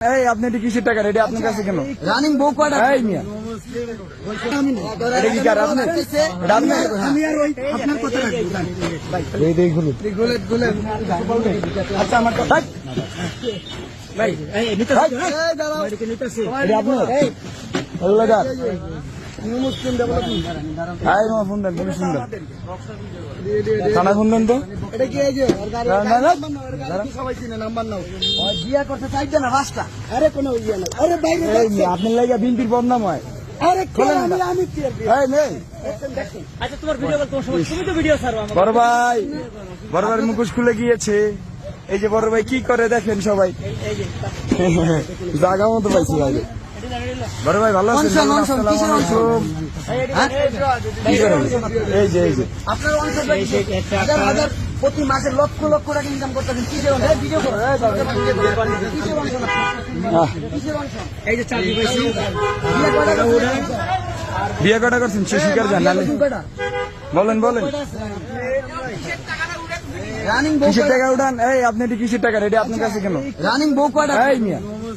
এই আপনি এটি কিসের টাকা রেডি আপনার কাছে কেন রানিং বউ কয়টা? এই মিয়া এটা কি কার আপনার এটা আপনার আমি আর ওই আপনার কথা রাখবো এই দেখ গুলো গুলেট আচ্ছা আমার কথা ভাই এই নিতে এই দাঁড়াও এদিকে নিতেছি এটা আপনার আল্লাহ গা মুসলিম ডেভেলপমেন্ট এই মা ফোন দেন তুমি সুন্দর থানা ফোন দেন তো এটা কি এই যে না, না। সবাই চিনে নাম্বার নাও বিয়া করতে চাইছে না রাস্তা আরে কোনো ইয়ে নাই আরে বাইরে এই মিয়া আপনার লাগা বিনতির বদনাম হয় আরে খোলেন না। আমি এই নেই আচ্ছা তোমার ভিডিও কল তোমার সময় তুমি তো ভিডিও ছাড়ো আমাকে বড় ভাই মুখোশ খুলে গিয়েছে এই যে বড় ভাই কি করে দেখেন সবাই এই যে জায়গা মতো পাইছি ভাই বড় ভাই ভালো আছেন অনশন, অনশন, কিসের অনশন? কি করেন? এই যে আপনার অঞ্চল হাজার হাজার প্রতি মাসে লক্ষ লক্ষ টাকা ইনকাম করতেছেন কিসের অঞ্চল? ভিডিও করো কিসের অঞ্চল? কিসের অঞ্চল? এই যে চাকরি পাইছি বিয়ে কয়টা করছেন? বিয়ে কটা করছেন সে স্বীকার জান নালে কয়টা? বলেন রানিং বউ কিসের কয়টা? টাকা উঠান এই আপনি এটি কিসের টাকা রেডি আপনার কাছে কেন রানিং বউ কয়টা? এই মিয়া